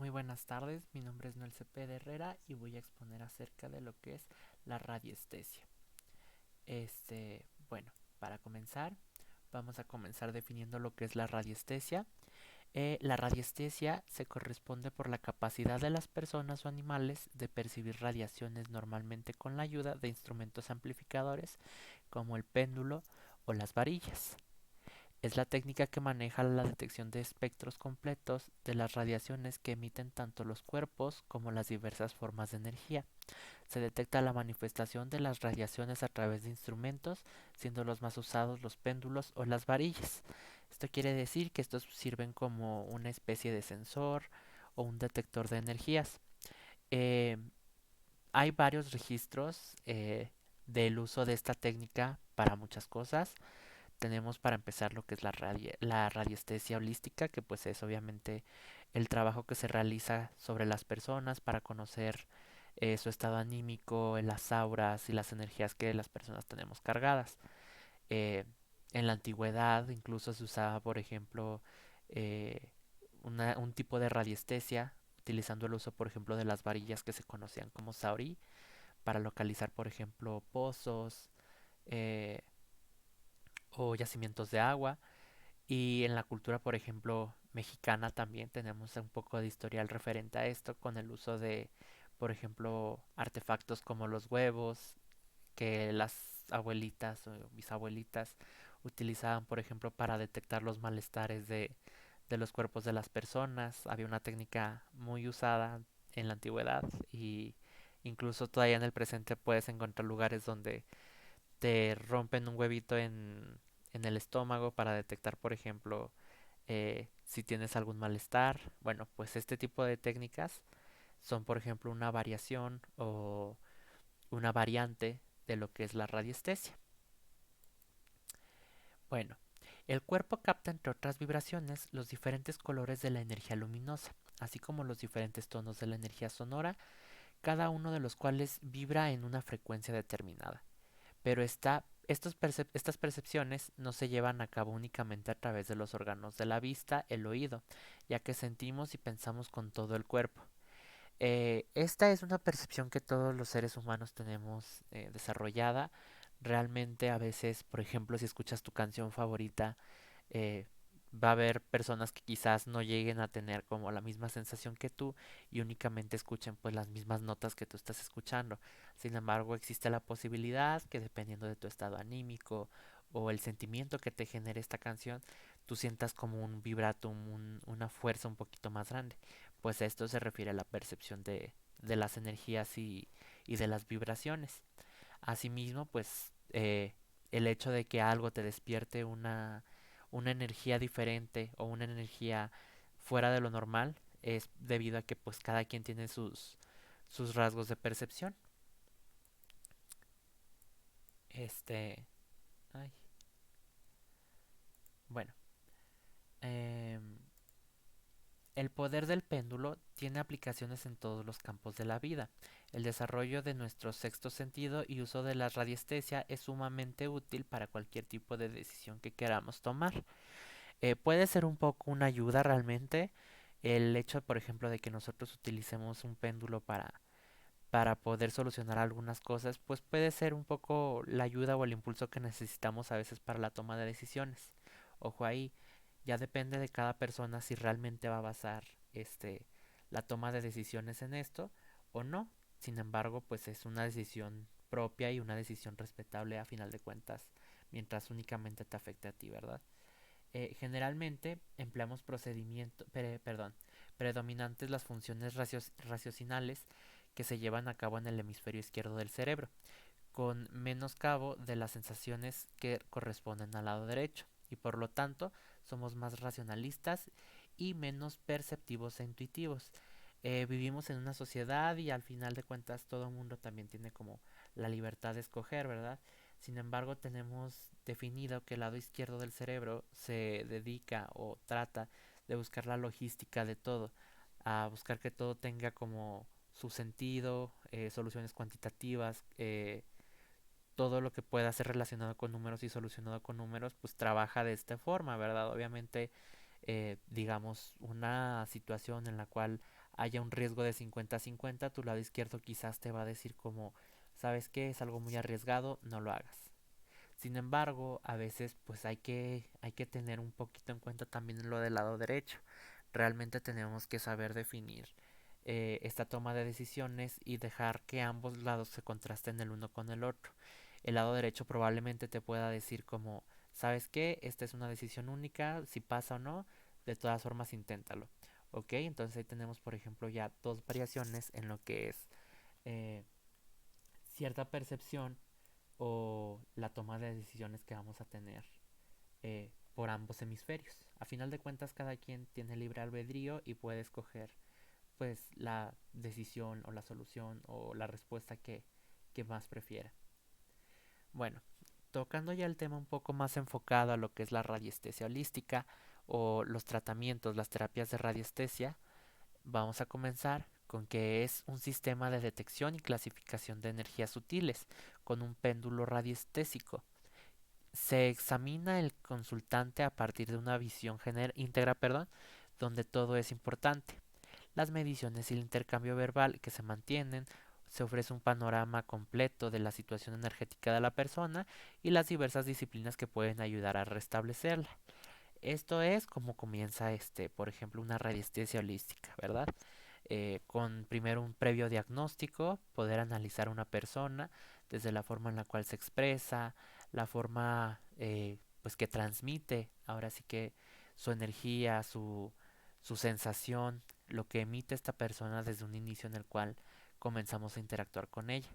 Muy buenas tardes, mi nombre es Noel Cepeda Herrera y voy a exponer acerca de lo que es la radiestesia. Bueno, para comenzar, vamos a comenzar definiendo lo que es la radiestesia. La radiestesia se corresponde por la capacidad de las personas o animales de percibir radiaciones normalmente con la ayuda de instrumentos amplificadores como el péndulo o las varillas. Es la técnica que maneja la detección de espectros completos de las radiaciones que emiten tanto los cuerpos como las diversas formas de energía. Se detecta la manifestación de las radiaciones a través de instrumentos, siendo los más usados los péndulos o las varillas. Esto quiere decir que estos sirven como una especie de sensor o un detector de energías. Eh, Hay varios registros del uso de esta técnica para muchas cosas. Tenemos para empezar lo que es la radiestesia holística, que pues es obviamente el trabajo que se realiza sobre las personas para conocer su estado anímico, las auras y las energías que las personas tenemos cargadas. Eh, en la antigüedad incluso se usaba, por ejemplo, eh, un tipo de radiestesia utilizando el uso, por ejemplo, de las varillas que se conocían como sauri para localizar, por ejemplo, pozos eh, o yacimientos de agua. Y en la cultura, por ejemplo, mexicana también tenemos un poco de historial referente a esto con el uso de, por ejemplo, artefactos como los huevos que las abuelitas o bisabuelitas utilizaban, por ejemplo, para detectar los malestares de los cuerpos de las personas. Había una técnica muy usada en la antigüedad y incluso todavía en el presente puedes encontrar lugares donde te rompen un huevito en el estómago para detectar, por ejemplo, si tienes algún malestar. Bueno, pues este tipo de técnicas son, por ejemplo, una variación o una variante de lo que es la radiestesia. Bueno, el cuerpo capta, entre otras vibraciones, los diferentes colores de la energía luminosa, así como los diferentes tonos de la energía sonora, cada uno de los cuales vibra en una frecuencia determinada. Pero estas percepciones no se llevan a cabo únicamente a través de los órganos de la vista, el oído, ya que sentimos y pensamos con todo el cuerpo. Esta es una percepción que todos los seres humanos tenemos desarrollada. Realmente a veces, por ejemplo, si escuchas tu canción favorita, eh, va a haber personas que quizás no lleguen a tener como la misma sensación que tú y únicamente escuchen pues las mismas notas que tú estás escuchando. Sin embargo, existe la posibilidad que dependiendo de tu estado anímico o el sentimiento que te genere esta canción, tú sientas como un vibratum, una fuerza un poquito más grande. Pues a esto se refiere a la percepción de las energías y de las vibraciones. Asimismo, pues el hecho de que algo te despierte una energía diferente o una energía fuera de lo normal es debido a que pues cada quien tiene sus rasgos de percepción. Este, ay, bueno, em, el poder del péndulo tiene aplicaciones en todos los campos de la vida. El desarrollo de nuestro sexto sentido y uso de la radiestesia es sumamente útil para cualquier tipo de decisión que queramos tomar. Puede ser un poco una ayuda realmente el hecho, por ejemplo, de que nosotros utilicemos un péndulo para poder solucionar algunas cosas, pues puede ser un poco la ayuda o el impulso que necesitamos a veces para la toma de decisiones. Ojo ahí, ya depende de cada persona si realmente va a basar la toma de decisiones en esto o no. Sin embargo, pues es una decisión propia y una decisión respetable a final de cuentas, mientras únicamente te afecte a ti, ¿verdad? Generalmente empleamos predominantes las funciones raciocinales que se llevan a cabo en el hemisferio izquierdo del cerebro, con menos cabo de las sensaciones que corresponden al lado derecho, y por lo tanto somos más racionalistas y menos perceptivos e intuitivos. Vivimos en una sociedad y al final de cuentas todo el mundo también tiene como la libertad de escoger, ¿verdad? Sin embargo, tenemos definido que el lado izquierdo del cerebro se dedica o trata de buscar la logística de todo, a buscar que todo tenga como su sentido, soluciones cuantitativas, todo lo que pueda ser relacionado con números y solucionado con números, pues trabaja de esta forma, ¿verdad? Obviamente, digamos, una situación en la cual haya un riesgo de 50-50, tu lado izquierdo quizás te va a decir como, ¿sabes qué? Es algo muy arriesgado, no lo hagas. Sin embargo, a veces pues hay que tener un poquito en cuenta también lo del lado derecho. Realmente tenemos que saber definir esta toma de decisiones y dejar que ambos lados se contrasten el uno con el otro. El lado derecho probablemente te pueda decir como, ¿sabes qué? Esta es una decisión única, si pasa o no, de todas formas inténtalo. ¿Ok? Entonces ahí tenemos, por ejemplo, ya dos variaciones en lo que es eh, cierta percepción o la toma de decisiones que vamos a tener por ambos hemisferios. A final de cuentas, cada quien tiene libre albedrío y puede escoger pues la decisión o la solución o la respuesta que más prefiera. Bueno, tocando ya el tema un poco más enfocado a lo que es la radiestesia holística o los tratamientos, las terapias de radiestesia, vamos a comenzar con que es un sistema de detección y clasificación de energías sutiles con un péndulo radiestésico. Se examina el consultante a partir de una visión íntegra, donde todo es importante. Las mediciones y el intercambio verbal que se mantienen, se ofrece un panorama completo de la situación energética de la persona y las diversas disciplinas que pueden ayudar a restablecerla. Esto es como comienza por ejemplo, una radiestesia holística, ¿verdad? Con primero un previo diagnóstico, poder analizar una persona desde la forma en la cual se expresa, la forma pues que transmite, ahora sí que su energía, su sensación, lo que emite esta persona desde un inicio en el cual comenzamos a interactuar con ella.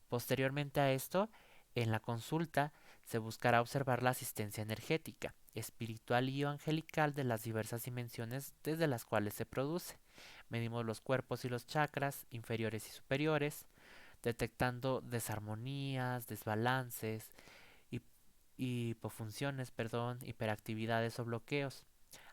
Posteriormente a esto, en la consulta se buscará observar la asistencia energética, espiritual y angelical de las diversas dimensiones desde las cuales se produce. Medimos los cuerpos y los chakras inferiores y superiores, detectando desarmonías, desbalances, hipofunciones, hiperactividades o bloqueos.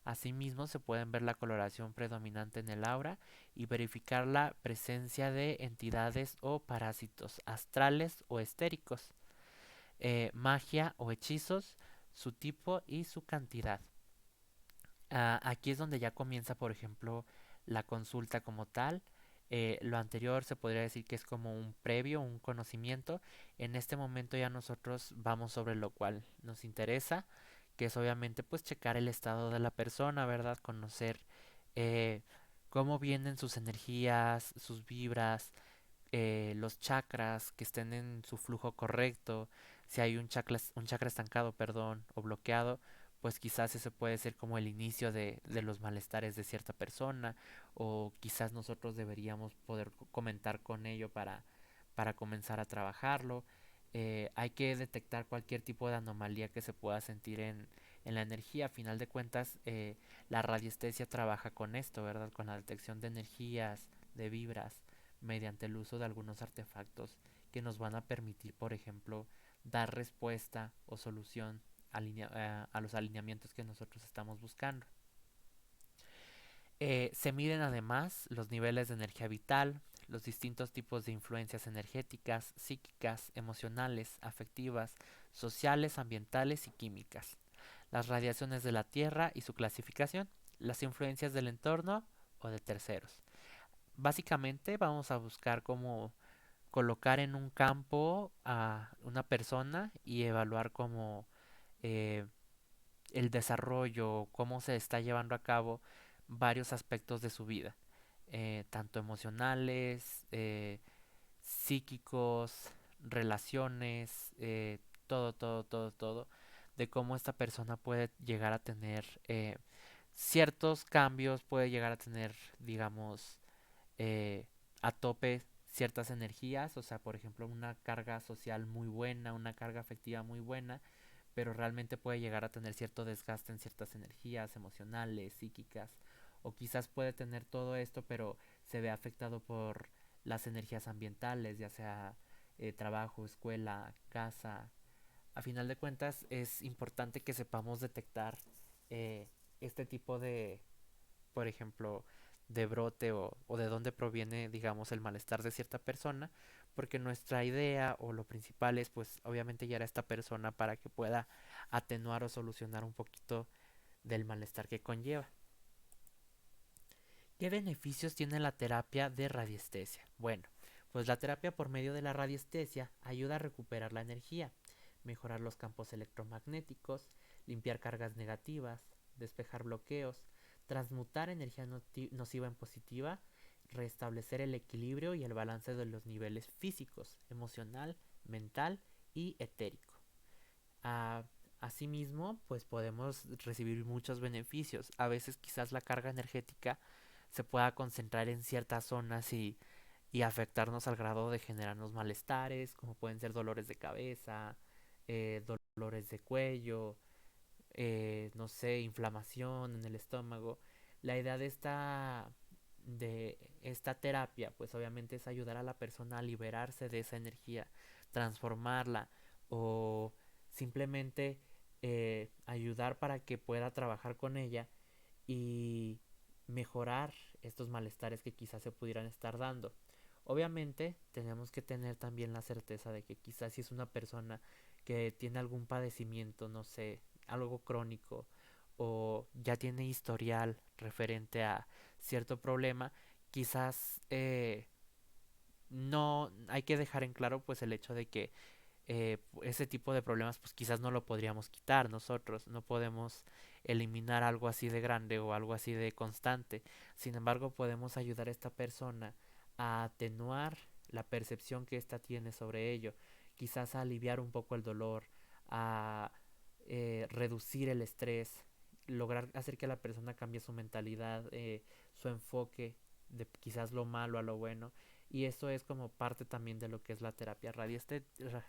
Asimismo, se pueden ver la coloración predominante en el aura y verificar la presencia de entidades o parásitos astrales o estéricos, magia o hechizos, su tipo y su cantidad. Aquí es donde ya comienza, por ejemplo, la consulta como tal. Lo anterior se podría decir que es como un previo, un conocimiento. En este momento ya nosotros vamos sobre lo cual nos interesa, que es obviamente pues checar el estado de la persona, ¿verdad? Conocer eh, cómo vienen sus energías, sus vibras, los chakras que estén en su flujo correcto, si hay un chakra estancado, o bloqueado, pues quizás ese puede ser como el inicio de los malestares de cierta persona, o quizás nosotros deberíamos poder comentar con ello para comenzar a trabajarlo. Hay que detectar cualquier tipo de anomalía que se pueda sentir en la energía. A final de cuentas, la radiestesia trabaja con esto, ¿verdad? Con la detección de energías, de vibras mediante el uso de algunos artefactos que nos van a permitir, por ejemplo, dar respuesta o solución a los alineamientos que nosotros estamos buscando. Se miden además los niveles de energía vital, los distintos tipos de influencias energéticas, psíquicas, emocionales, afectivas, sociales, ambientales y químicas, las radiaciones de la Tierra y su clasificación, las influencias del entorno o de terceros. Básicamente vamos a buscar cómo colocar en un campo a una persona y evaluar cómo eh, el desarrollo, cómo se está llevando a cabo varios aspectos de su vida, tanto emocionales, psíquicos, relaciones, todo, de cómo esta persona puede llegar a tener ciertos cambios, puede llegar a tener, digamos, eh, a tope ciertas energías, o sea, por ejemplo, una carga social muy buena, una carga afectiva muy buena, pero realmente puede llegar a tener cierto desgaste en ciertas energías emocionales, psíquicas, o quizás puede tener todo esto, pero se ve afectado por las energías ambientales, ya sea trabajo, escuela, casa. A final de cuentas, es importante que sepamos detectar eh, este tipo de, por ejemplo, de brote o de dónde proviene, digamos, el malestar de cierta persona, porque nuestra idea o lo principal es, pues, obviamente guiar a esta persona para que pueda atenuar o solucionar un poquito del malestar que conlleva. ¿Qué beneficios tiene la terapia de radiestesia? Bueno, pues la terapia por medio de la radiestesia ayuda a recuperar la energía, mejorar los campos electromagnéticos, limpiar cargas negativas, despejar bloqueos, transmutar energía nociva en positiva, restablecer el equilibrio y el balance de los niveles físicos, emocional, mental y etérico. Ah, Asimismo, pues podemos recibir muchos beneficios. A veces quizás la carga energética se pueda concentrar en ciertas zonas y afectarnos al grado de generarnos malestares, como pueden ser dolores de cabeza, dolores de cuello, no sé, inflamación en el estómago. La idea de esta terapia, pues obviamente es ayudar a la persona a liberarse de esa energía, transformarla o simplemente ayudar para que pueda trabajar con ella y mejorar estos malestares que quizás se pudieran estar dando. Obviamente tenemos que tener también la certeza de que quizás si es una persona que tiene algún padecimiento, no sé, algo crónico o ya tiene historial referente a cierto problema, quizás no hay que dejar en claro pues el hecho de que ese tipo de problemas pues quizás no lo podríamos quitar nosotros, no podemos eliminar algo así de grande o algo así de constante. Sin embargo, podemos ayudar a esta persona a atenuar la percepción que ésta tiene sobre ello, quizás a aliviar un poco el dolor, a reducir el estrés, lograr hacer que la persona cambie su mentalidad, su enfoque de quizás lo malo a lo bueno. Y esto es como parte también de lo que es la terapia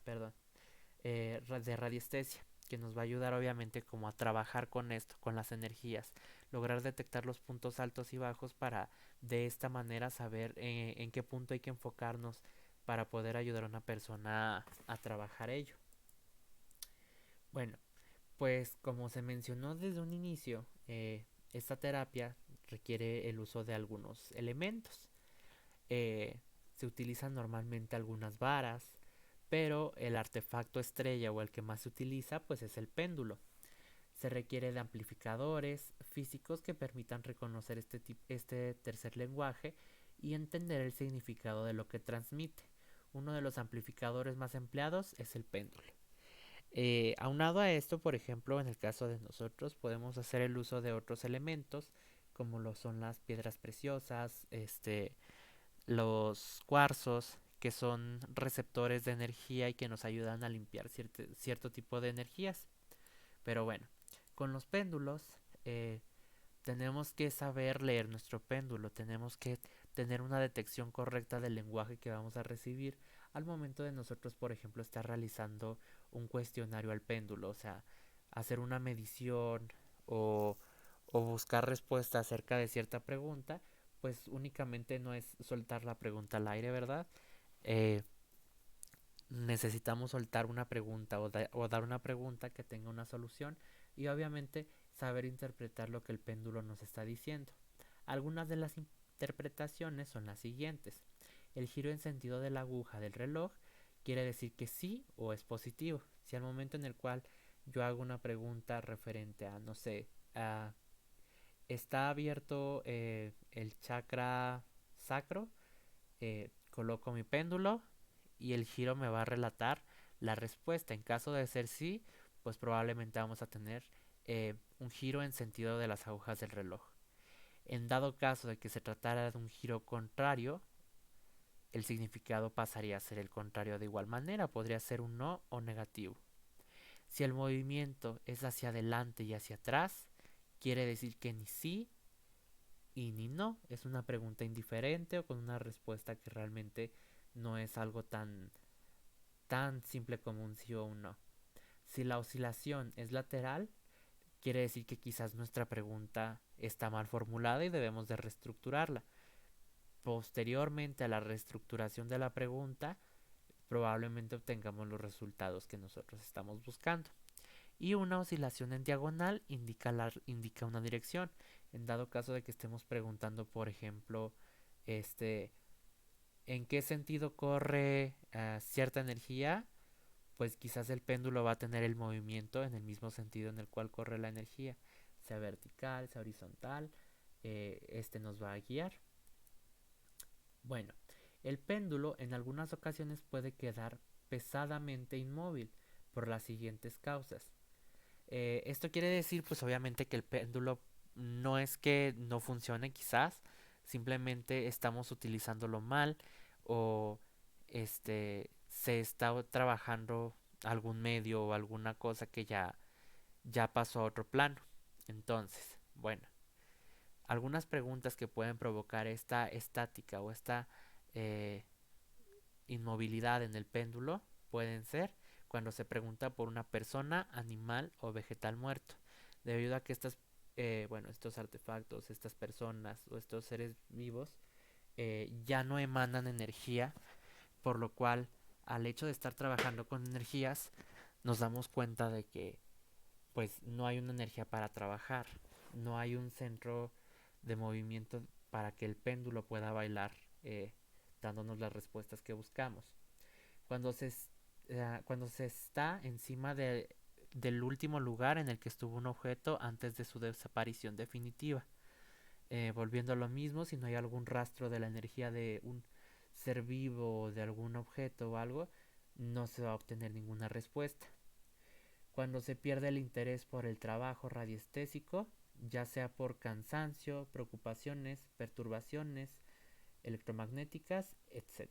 perdón, de radiestesia, que nos va a ayudar obviamente como a trabajar con esto, con las energías, lograr detectar los puntos altos y bajos para de esta manera saber en qué punto hay que enfocarnos para poder ayudar a una persona a trabajar ello. Bueno, pues como se mencionó desde un inicio, esta terapia requiere el uso de algunos elementos. Eh, Se utilizan normalmente algunas varas, pero el artefacto estrella o el que más se utiliza pues es el péndulo. Se requiere de amplificadores físicos que permitan reconocer este tercer lenguaje y entender el significado de lo que transmite. Uno de los amplificadores más empleados es el péndulo. Aunado a esto, por ejemplo, en el caso de nosotros, podemos hacer el uso de otros elementos, como lo son las piedras preciosas, los cuarzos, que son receptores de energía y que nos ayudan a limpiar cierto tipo de energías. Pero bueno, con los péndulos tenemos que saber leer nuestro péndulo, tenemos que tener una detección correcta del lenguaje que vamos a recibir al momento de nosotros, por ejemplo, estar realizando un cuestionario al péndulo, o sea, hacer una medición o, o buscar respuesta acerca de cierta pregunta, pues únicamente no es soltar la pregunta al aire, ¿verdad? Eh, Necesitamos soltar una pregunta o dar una pregunta que tenga una solución y obviamente saber interpretar lo que el péndulo nos está diciendo. Algunas de las interpretaciones son las siguientes. El giro en sentido de la aguja del reloj quiere decir que sí o es positivo. Si al momento en el cual yo hago una pregunta referente a, no sé, ¿está abierto el chakra sacro? Coloco mi péndulo y el giro me va a relatar la respuesta. En caso de ser sí, pues probablemente vamos a tener un giro en sentido de las agujas del reloj. En dado caso de que se tratara de un giro contrario, el significado pasaría a ser el contrario de igual manera, podría ser un no o negativo. Si el movimiento es hacia adelante y hacia atrás, quiere decir que ni sí y ni no, es una pregunta indiferente o con una respuesta que realmente no es algo tan simple como un sí o un no. Si la oscilación es lateral, quiere decir que quizás nuestra pregunta está mal formulada y debemos de reestructurarla. Posteriormente a la reestructuración de la pregunta, probablemente obtengamos los resultados que nosotros estamos buscando. Y una oscilación en diagonal indica una dirección. En dado caso de que estemos preguntando, por ejemplo, este, ¿en qué sentido corre cierta energía? Pues quizás el péndulo va a tener el movimiento en el mismo sentido en el cual corre la energía, sea vertical, sea horizontal, este nos va a guiar. Bueno, el péndulo en algunas ocasiones puede quedar pesadamente inmóvil por las siguientes causas. Esto quiere decir, pues obviamente que el péndulo no es que no funcione quizás, simplemente estamos utilizándolo mal o se está trabajando algún medio o alguna cosa que ya pasó a otro plano. Entonces, bueno, algunas preguntas que pueden provocar esta estática o esta eh, inmovilidad en el péndulo pueden ser cuando se pregunta por una persona, animal o vegetal muerto, debido a que estos artefactos, estas personas o estos seres vivos ya no emanan energía, por lo cual al hecho de estar trabajando con energías nos damos cuenta de que pues no hay una energía para trabajar, no hay un centro de movimiento para que el péndulo pueda bailar dándonos las respuestas que buscamos. Cuando se, cuando se está encima del último lugar en el que estuvo un objeto antes de su desaparición definitiva. Volviendo a lo mismo, si no hay algún rastro de la energía de un ser vivo o de algún objeto o algo, no se va a obtener ninguna respuesta. Cuando se pierde el interés por el trabajo radiestésico, ya sea por cansancio, preocupaciones, perturbaciones electromagnéticas, etc.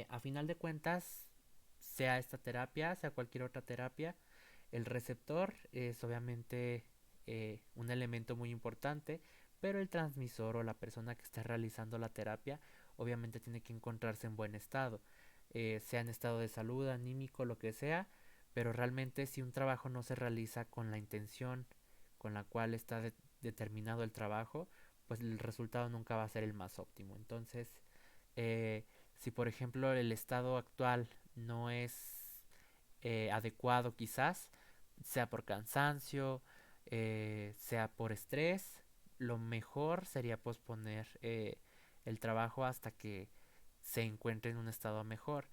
A final de cuentas, sea esta terapia, sea cualquier otra terapia, el receptor es obviamente un elemento muy importante, pero el transmisor o la persona que está realizando la terapia obviamente tiene que encontrarse en buen estado, sea en estado de salud, anímico, lo que sea, pero realmente si un trabajo no se realiza con la intención con la cual está determinado el trabajo, pues el resultado nunca va a ser el más óptimo. Entonces, eh, si por ejemplo el estado actual no es adecuado quizás, sea por cansancio, sea por estrés, lo mejor sería posponer el trabajo hasta que se encuentre en un estado mejor.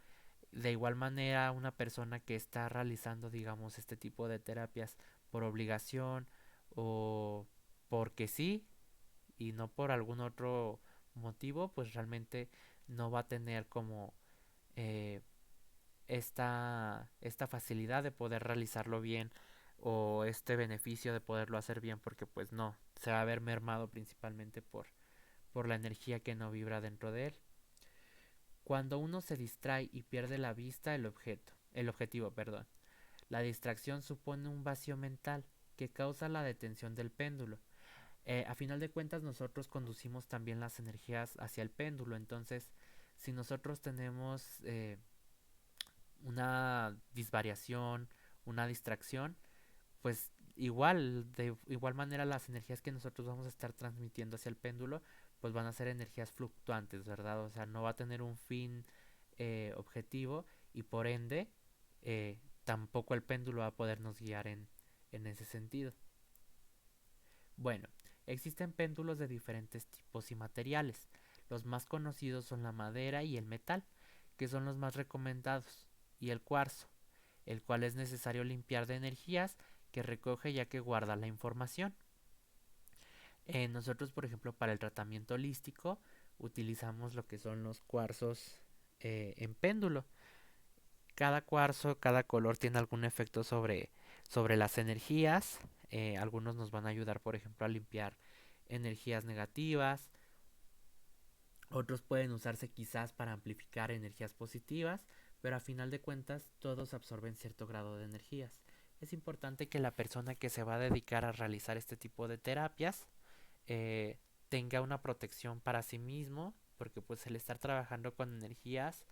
De igual manera, una persona que está realizando, digamos, este tipo de terapias por obligación o porque sí y no por algún otro motivo, pues realmente no va a tener como eh, esta facilidad de poder realizarlo bien o este beneficio de poderlo hacer bien porque pues no, se va a ver mermado principalmente por la energía que no vibra dentro de él. Cuando uno se distrae y pierde la vista, el objetivo, perdón. La distracción supone un vacío mental que causa la detención del péndulo. A final de cuentas nosotros conducimos también las energías hacia el péndulo, entonces si nosotros tenemos una disvariación, una distracción, pues igual, de igual manera las energías que nosotros vamos a estar transmitiendo hacia el péndulo, pues van a ser energías fluctuantes, ¿verdad? O sea, no va a tener un fin objetivo y por ende tampoco el péndulo va a podernos guiar en ese sentido. Bueno, existen péndulos de diferentes tipos y materiales. Los más conocidos son la madera y el metal, que son los más recomendados, y el cuarzo, el cual es necesario limpiar de energías que recoge ya que guarda la información. Nosotros, por ejemplo, para el tratamiento holístico utilizamos lo que son los cuarzos en péndulo. Cada cuarzo, cada color tiene algún efecto sobre las energías. Algunos nos van a ayudar, por ejemplo, a limpiar energías negativas. Otros pueden usarse quizás para amplificar energías positivas, pero a final de cuentas todos absorben cierto grado de energías. Es importante que la persona que se va a dedicar a realizar este tipo de terapias eh, tenga una protección para sí mismo, porque pues el estar trabajando con energías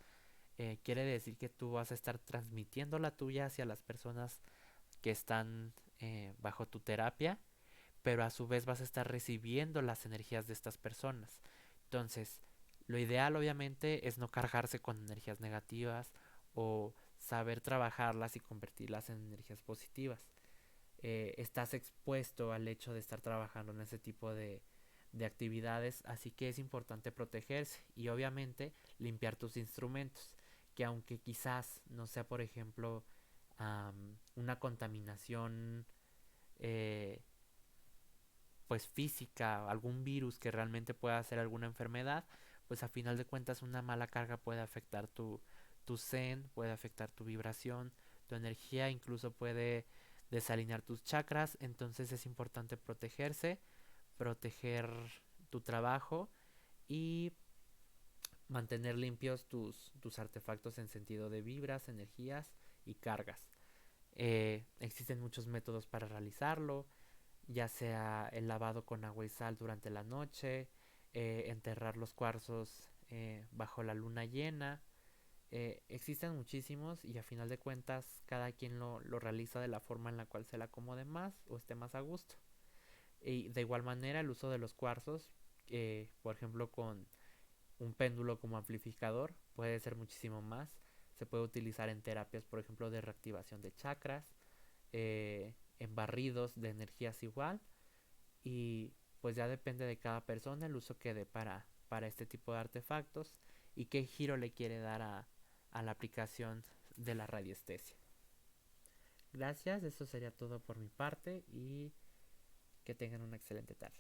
quiere decir que tú vas a estar transmitiendo la tuya hacia las personas que están bajo tu terapia, pero a su vez vas a estar recibiendo las energías de estas personas. Entonces, lo ideal obviamente es no cargarse con energías negativas o saber trabajarlas y convertirlas en energías positivas. Estás expuesto al hecho de estar trabajando en ese tipo de actividades, así que es importante protegerse y obviamente limpiar tus instrumentos, que aunque quizás no sea, por ejemplo, una contaminación eh, pues física, algún virus que realmente pueda hacer alguna enfermedad, pues a final de cuentas una mala carga puede afectar tu zen, puede afectar tu vibración, tu energía, incluso puede desalinear tus chakras. Entonces es importante protegerse, proteger tu trabajo y mantener limpios tus artefactos en sentido de vibras, energías y cargas. Existen muchos métodos para realizarlo, ya sea el lavado con agua y sal durante la noche, enterrar los cuarzos bajo la luna llena. Existen muchísimos y a final de cuentas cada quien lo realiza de la forma en la cual se le acomode más o esté más a gusto. Y de igual manera el uso de los cuarzos, por ejemplo con un péndulo como amplificador, puede ser muchísimo más. Se puede utilizar en terapias, por ejemplo, de reactivación de chakras, en barridos de energías igual. Y pues ya depende de cada persona el uso que dé para este tipo de artefactos y qué giro le quiere dar a la aplicación de la radiestesia. Gracias, eso sería todo por mi parte y que tengan una excelente tarde.